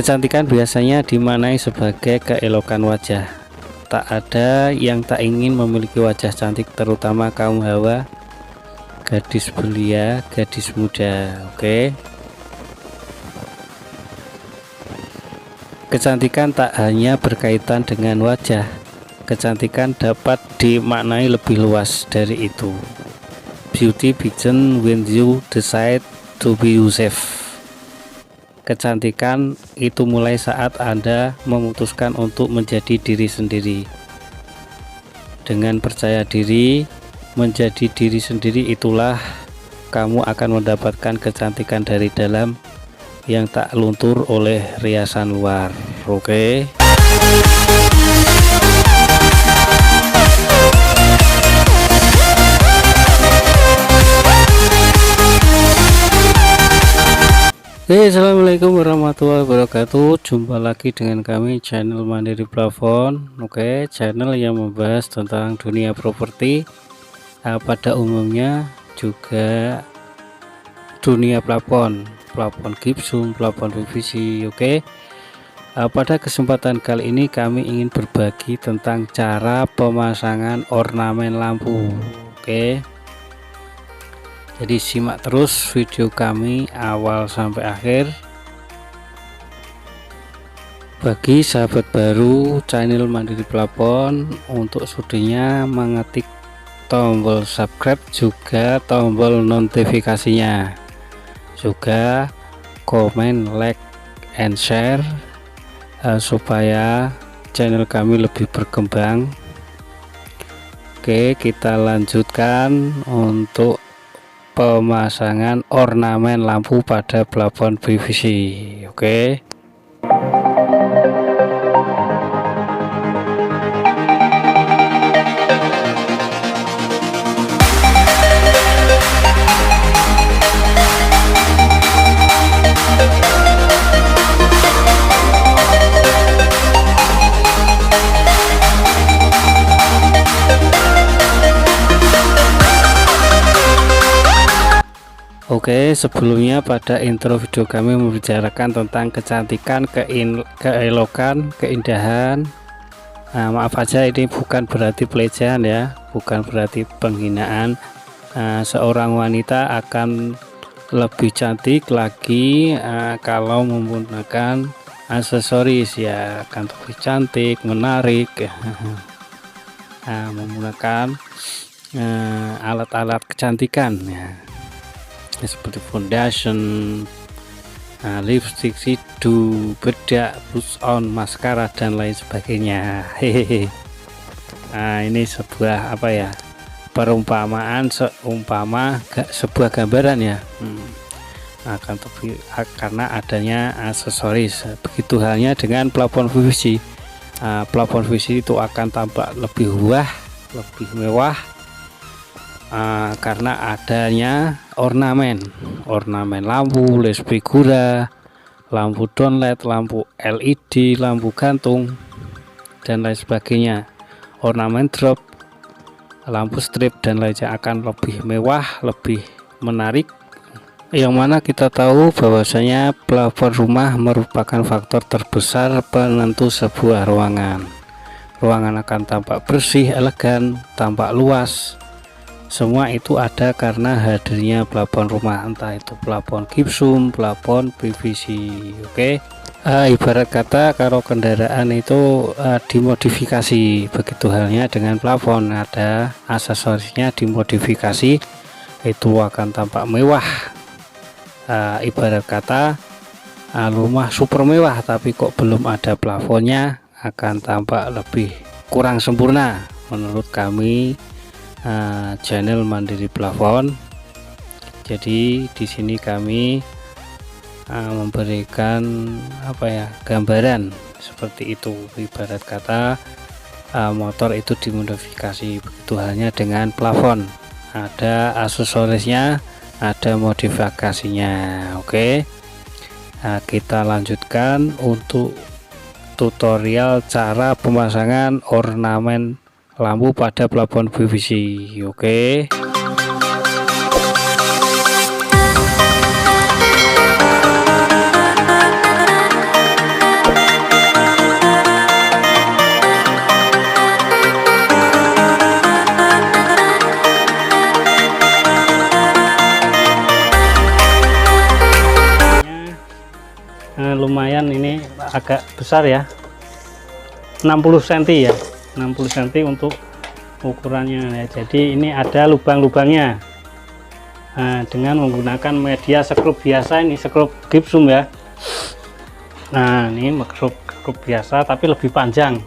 Kecantikan biasanya dimaknai sebagai keelokan wajah. Tak ada yang tak ingin memiliki wajah cantik, terutama kaum hawa, gadis belia, gadis muda. Oke. Kecantikan tak hanya berkaitan dengan wajah. Kecantikan dapat dimaknai lebih luas dari itu. Beauty begins when you decide to be yourself. Kecantikan itu mulai saat Anda memutuskan untuk menjadi diri sendiri. Dengan percaya diri, menjadi diri sendiri, itulah kamu akan mendapatkan kecantikan dari dalam yang tak luntur oleh riasan luar. Oke. Assalamualaikum warahmatullahi wabarakatuh. Jumpa lagi dengan kami, channel Mandiri Plafon. Oke, channel yang membahas tentang dunia properti pada umumnya, juga dunia plafon gipsum, plafon PVC. Oke. Pada kesempatan kali ini kami ingin berbagi tentang cara pemasangan ornamen lampu. Oke. Jadi simak terus video kami awal sampai akhir. Bagi sahabat baru channel Mandiri Plafon, untuk studinya mengetik tombol subscribe, juga tombol notifikasinya, juga komen, like, and share supaya channel kami lebih berkembang. Oke, kita lanjutkan untuk pemasangan ornamen lampu pada plafon PVC. Oke. Oke, sebelumnya pada intro video kami membicarakan tentang kecantikan, keelokan, keindahan. Maaf aja, ini bukan berarti pelecehan ya, bukan berarti penghinaan. Seorang wanita akan lebih cantik lagi kalau menggunakan aksesoris ya, akan lebih cantik, menarik. Menggunakan alat-alat kecantikan ya, seperti foundation, lipstick, sidu, bedak, blush on, maskara, dan lain sebagainya. Hehehe. Ini sebuah perumpamaan, seumpama sebuah gambaran ya, akan tapi karena adanya aksesoris. Begitu halnya dengan plafon PVC. Plafon PVC itu akan tampak lebih lebih mewah karena adanya ornamen lampu, les figura, lampu downlight, lampu LED, lampu gantung, dan lain sebagainya, ornamen drop, lampu strip, dan lainnya akan lebih mewah, lebih menarik. Yang mana kita tahu bahwasanya plafon rumah merupakan faktor terbesar penentu sebuah ruangan. Ruangan akan tampak bersih, elegan, tampak luas. Semua itu ada karena hadirnya plafon rumah, entah itu plafon gipsum, plafon PVC. Oke. Ibarat kata kalau kendaraan itu dimodifikasi, begitu halnya dengan plafon, ada aksesorisnya dimodifikasi, itu akan tampak mewah. Ibarat kata rumah super mewah tapi kok belum ada plafonnya, akan tampak lebih kurang sempurna menurut kami, channel Mandiri Plafon. Jadi di sini kami memberikan gambaran seperti itu. Ibarat kata motor itu dimodifikasi, begitu halnya dengan plafon, ada aksesorisnya, ada modifikasinya. Oke. Kita lanjutkan untuk tutorial cara pemasangan ornamen lampu pada plafon PVC. Oke. agak besar ya, 60 cm ya, 60 cm untuk ukurannya ya. Jadi ini ada lubang-lubangnya. Nah, dengan menggunakan media sekrup biasa, ini sekrup gipsum ya. Nah, ini sekrup biasa tapi lebih panjang,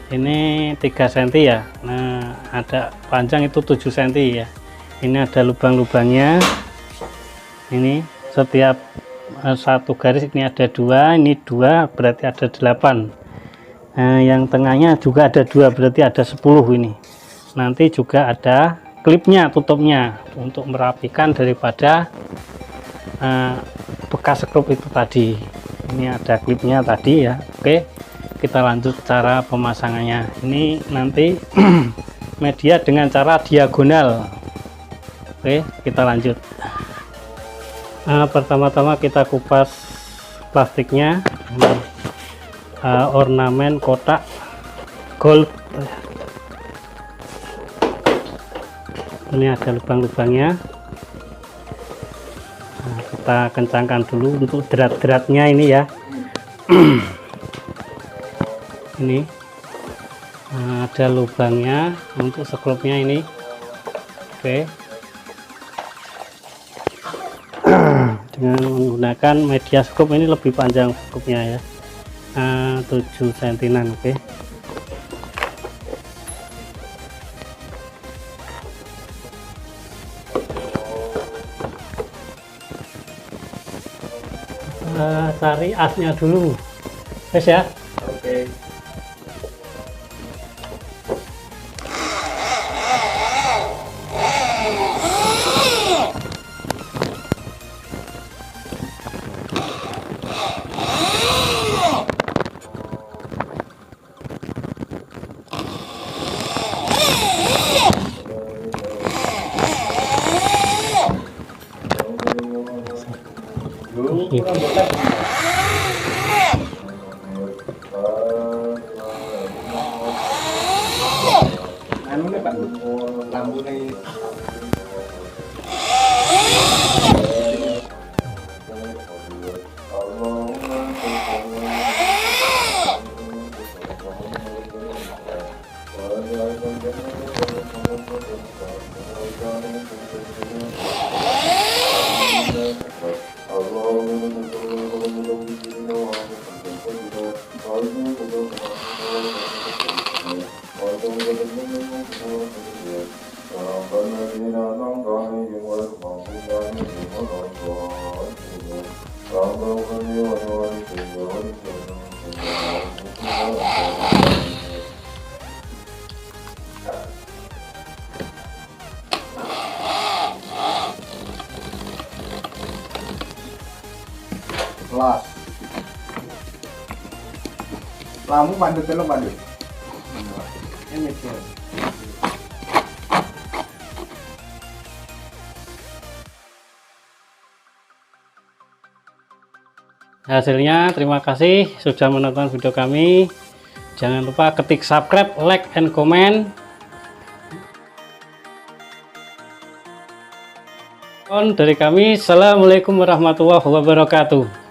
ini 3 cm ya. Nah, ada panjang itu 7 cm ya. Ini ada lubang-lubangnya, ini setiap satu garis ini ada 2, ini 2 berarti ada 8. Nah, yang tengahnya juga ada 2 berarti ada 10 ini. Nanti juga ada klipnya, tutupnya untuk merapikan daripada bekas sekrup itu tadi. Ini ada klipnya tadi ya. Oke, kita lanjut cara pemasangannya. Ini nanti media dengan cara diagonal. Oke, kita lanjut. Pertama-tama kita kupas plastiknya. Ornamen kotak gold. Ini ada lubang-lubangnya. Nah, kita kencangkan dulu untuk derat-deratnya ini ya. Ini ada lubangnya untuk sekrupnya ini. Oke, dengan menggunakan media skrup ini lebih panjang skrupnya ya, 7 cm. Oke, cari asnya dulu, guys ya. Oke. Kelas lamu pandut belum pandut ini tuh. Hasilnya, terima kasih sudah menonton video kami. Jangan lupa ketik subscribe, like, and comment. Dari kami, assalamualaikum warahmatullahi wabarakatuh.